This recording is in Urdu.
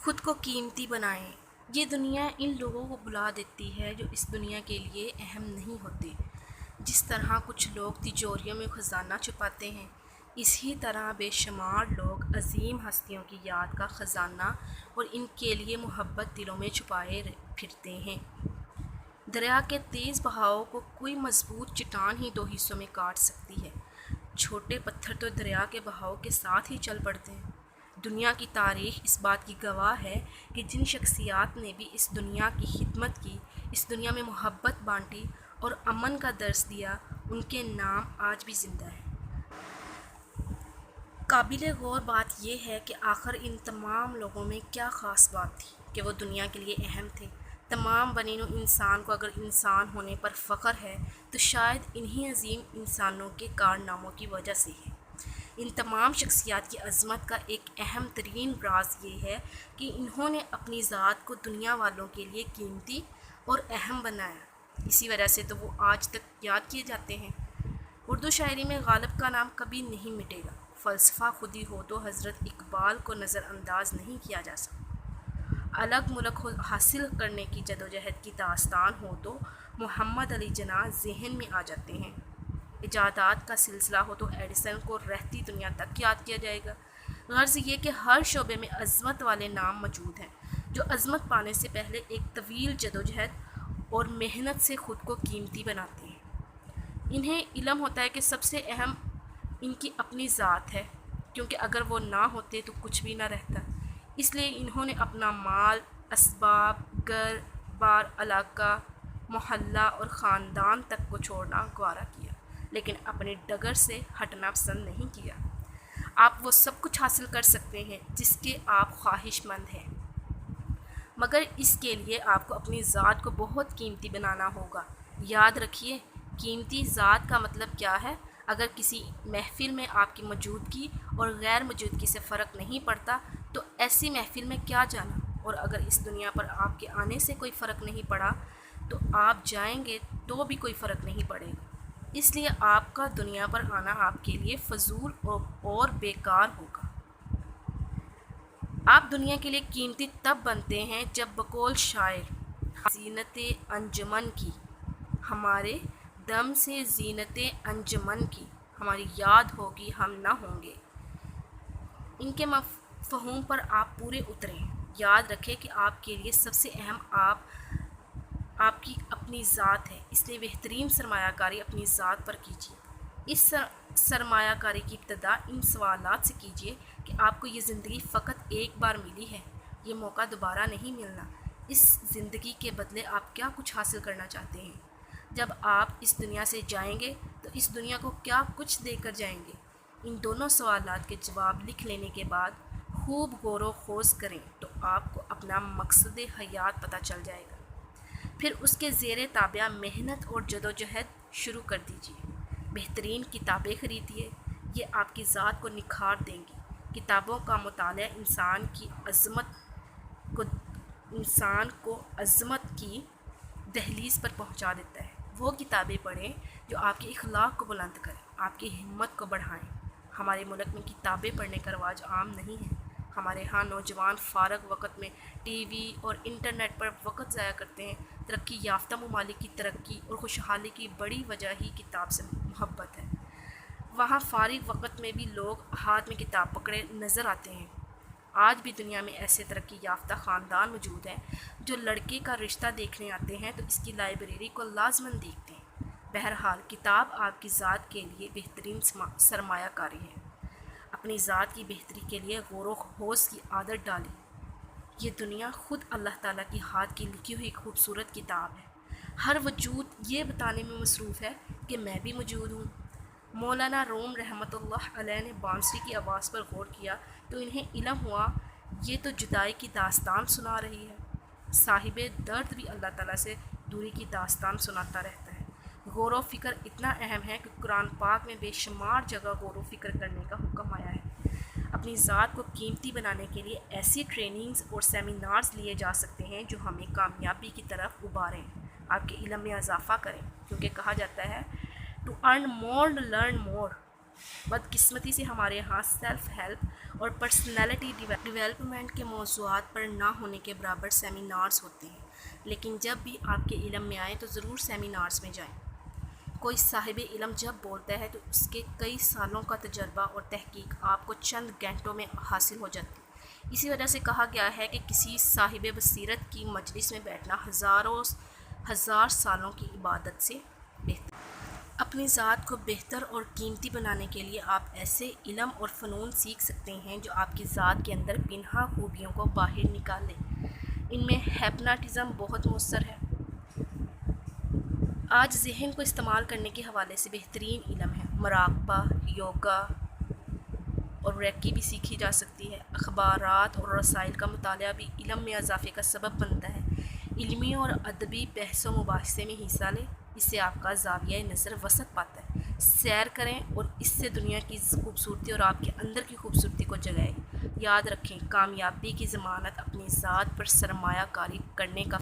خود کو قیمتی بنائیں۔ یہ دنیا ان لوگوں کو بلا دیتی ہے جو اس دنیا کے لیے اہم نہیں ہوتے۔ جس طرح کچھ لوگ تجوریوں میں خزانہ چھپاتے ہیں، اسی طرح بے شمار لوگ عظیم ہستیوں کی یاد کا خزانہ اور ان کے لیے محبت دلوں میں چھپائے پھرتے ہیں۔ دریا کے تیز بہاؤ کو کوئی مضبوط چٹان ہی دو حصوں میں کاٹ سکتی ہے۔ چھوٹے پتھر تو دریا کے بہاؤ کے ساتھ ہی چل پڑتے ہیں۔ دنیا کی تاریخ اس بات کی گواہ ہے کہ جن شخصیات نے بھی اس دنیا کی خدمت کی، اس دنیا میں محبت بانٹی اور امن کا درس دیا، ان کے نام آج بھی زندہ ہیں۔ قابل غور بات یہ ہے کہ آخر ان تمام لوگوں میں کیا خاص بات تھی کہ وہ دنیا کے لیے اہم تھے۔ تمام بنی نوع انسان کو اگر انسان ہونے پر فخر ہے تو شاید انہی عظیم انسانوں کے کارناموں کی وجہ سے ہے۔ ان تمام شخصیات کی عظمت کا ایک اہم ترین راز یہ ہے کہ انہوں نے اپنی ذات کو دنیا والوں کے لیے قیمتی اور اہم بنایا۔ اسی وجہ سے تو وہ آج تک یاد کیے جاتے ہیں۔ اردو شاعری میں غالب کا نام کبھی نہیں مٹے گا۔ فلسفہ خودی ہو تو حضرت اقبال کو نظر انداز نہیں کیا جا سکتا۔ الگ ملک حاصل کرنے کی جدوجہد کی داستان ہو تو محمد علی جناح ذہن میں آ جاتے ہیں۔ ایجادات کا سلسلہ ہو تو ایڈیسن کو رہتی دنیا تک یاد کیا جائے گا۔ غرض یہ کہ ہر شعبے میں عظمت والے نام موجود ہیں جو عظمت پانے سے پہلے ایک طویل جدوجہد اور محنت سے خود کو قیمتی بناتے ہیں۔ انہیں علم ہوتا ہے کہ سب سے اہم ان کی اپنی ذات ہے، کیونکہ اگر وہ نہ ہوتے تو کچھ بھی نہ رہتا۔ اس لیے انہوں نے اپنا مال، اسباب، گھر بار، علاقہ، محلہ اور خاندان تک کو چھوڑنا گوارا کیا، لیکن اپنے ڈگر سے ہٹنا پسند نہیں کیا۔ آپ وہ سب کچھ حاصل کر سکتے ہیں جس کے آپ خواہش مند ہیں، مگر اس کے لیے آپ کو اپنی ذات کو بہت قیمتی بنانا ہوگا۔ یاد رکھیے، قیمتی ذات کا مطلب کیا ہے۔ اگر کسی محفل میں آپ کی موجودگی اور غیر موجودگی سے فرق نہیں پڑتا تو ایسی محفل میں کیا جانا، اور اگر اس دنیا پر آپ کے آنے سے کوئی فرق نہیں پڑا تو آپ جائیں گے تو بھی کوئی فرق نہیں پڑے گا۔ اس لیے آپ کا دنیا پر آنا آپ کے لیے فضول اور بیکار ہوگا۔ آپ دنیا کے لیے قیمتی تب بنتے ہیں جب بقول شاعر زینت انجمن کی، ہمارے دم سے زینت انجمن کی، ہماری یاد ہوگی ہم نہ ہوں گے۔ ان کے مفہوم پر آپ پورے اتریں۔ یاد رکھیں کہ آپ کے لیے سب سے اہم آپ کی اپنی ذات ہے، اس لیے بہترین سرمایہ کاری اپنی ذات پر کیجیے۔ اس سرمایہ کاری کی ابتدا ان سوالات سے کیجیے کہ آپ کو یہ زندگی فقط ایک بار ملی ہے، یہ موقع دوبارہ نہیں ملنا۔ اس زندگی کے بدلے آپ کیا کچھ حاصل کرنا چاہتے ہیں؟ جب آپ اس دنیا سے جائیں گے تو اس دنیا کو کیا کچھ دے کر جائیں گے؟ ان دونوں سوالات کے جواب لکھ لینے کے بعد خوب غور و خوض کریں تو آپ کو اپنا مقصد حیات پتہ چل جائے گا۔ پھر اس کے زیر تابع محنت اور جدوجہد شروع کر دیجیے۔ بہترین کتابیں خریدیے، یہ آپ کی ذات کو نکھار دیں گی۔ کتابوں کا مطالعہ انسان کو عظمت کی دہلیز پر پہنچا دیتا ہے۔ وہ کتابیں پڑھیں جو آپ کے اخلاق کو بلند کریں، آپ کی ہمت کو بڑھائیں۔ ہمارے ملک میں کتابیں پڑھنے کا رواج عام نہیں ہے۔ ہمارے ہاں نوجوان فارغ وقت میں ٹی وی اور انٹرنیٹ پر وقت ضائع کرتے ہیں۔ ترقی یافتہ ممالک کی ترقی اور خوشحالی کی بڑی وجہ ہی کتاب سے محبت ہے۔ وہاں فارغ وقت میں بھی لوگ ہاتھ میں کتاب پکڑے نظر آتے ہیں۔ آج بھی دنیا میں ایسے ترقی یافتہ خاندان موجود ہیں جو لڑکے کا رشتہ دیکھنے آتے ہیں تو اس کی لائبریری کو لازماً دیکھتے ہیں۔ بہرحال کتاب آپ کی ذات کے لیے بہترین سرمایہ کاری ہے۔ اپنی ذات کی بہتری کے لیے غور و خوض کی عادت ڈالیں۔ یہ دنیا خود اللہ تعالیٰ کی ہاتھ کی لکھی ہوئی خوبصورت کتاب ہے۔ ہر وجود یہ بتانے میں مصروف ہے کہ میں بھی موجود ہوں۔ مولانا روم رحمۃ اللہ علیہ نے بانسری کی آواز پر غور کیا تو انہیں علم ہوا یہ تو جدائی کی داستان سنا رہی ہے۔ صاحب درد بھی اللہ تعالیٰ سے دوری کی داستان سناتا رہتا ہے۔ غور و فکر اتنا اہم ہے کہ قرآن پاک میں بے شمار جگہ غور و فکر کرنے کا حکم آیا ہے۔ اپنی ذات کو قیمتی بنانے کے لیے ایسی ٹریننگز اور سیمینارز لیے جا سکتے ہیں جو ہمیں کامیابی کی طرف ابھاریں، آپ کے علم میں اضافہ کریں، کیونکہ کہا جاتا ہے to earn more learn more. بدقسمتی سے ہمارے یہاں سیلف ہیلپ اور پرسنالٹی ڈیولپمنٹ کے موضوعات پر نہ ہونے کے برابر سیمینارز ہوتے ہیں، لیکن جب بھی آپ کے علم میں آئیں تو ضرور سیمینارز میں جائیں۔ کوئی صاحب علم جب بولتا ہے تو اس کے کئی سالوں کا تجربہ اور تحقیق آپ کو چند گھنٹوں میں حاصل ہو جاتی ہے۔ اسی وجہ سے کہا گیا ہے کہ کسی صاحب بصیرت کی مجلس میں بیٹھنا ہزار سالوں کی عبادت سے بہتر ہے۔ اپنی ذات کو بہتر اور قیمتی بنانے کے لیے آپ ایسے علم اور فنون سیکھ سکتے ہیں جو آپ کی ذات کے اندر پنہاں خوبیوں کو باہر نکالے۔ ان میں ہپناٹزم بہت مؤثر ہے۔ آج ذہن کو استعمال کرنے کے حوالے سے بہترین علم ہے۔ مراقبہ، یوگا اور ریکی بھی سیکھی جا سکتی ہے۔ اخبارات اور رسائل کا مطالعہ بھی علم میں اضافے کا سبب بنتا ہے۔ علمی اور ادبی بحث و مباحثے میں حصہ لیں، اس سے آپ کا زاویہ نظر وسعت پاتا ہے۔ سیر کریں اور اس سے دنیا کی خوبصورتی اور آپ کے اندر کی خوبصورتی کو جگائیں۔ یاد رکھیں، کامیابی کی ضمانت اپنی ذات پر سرمایہ کاری کرنے کا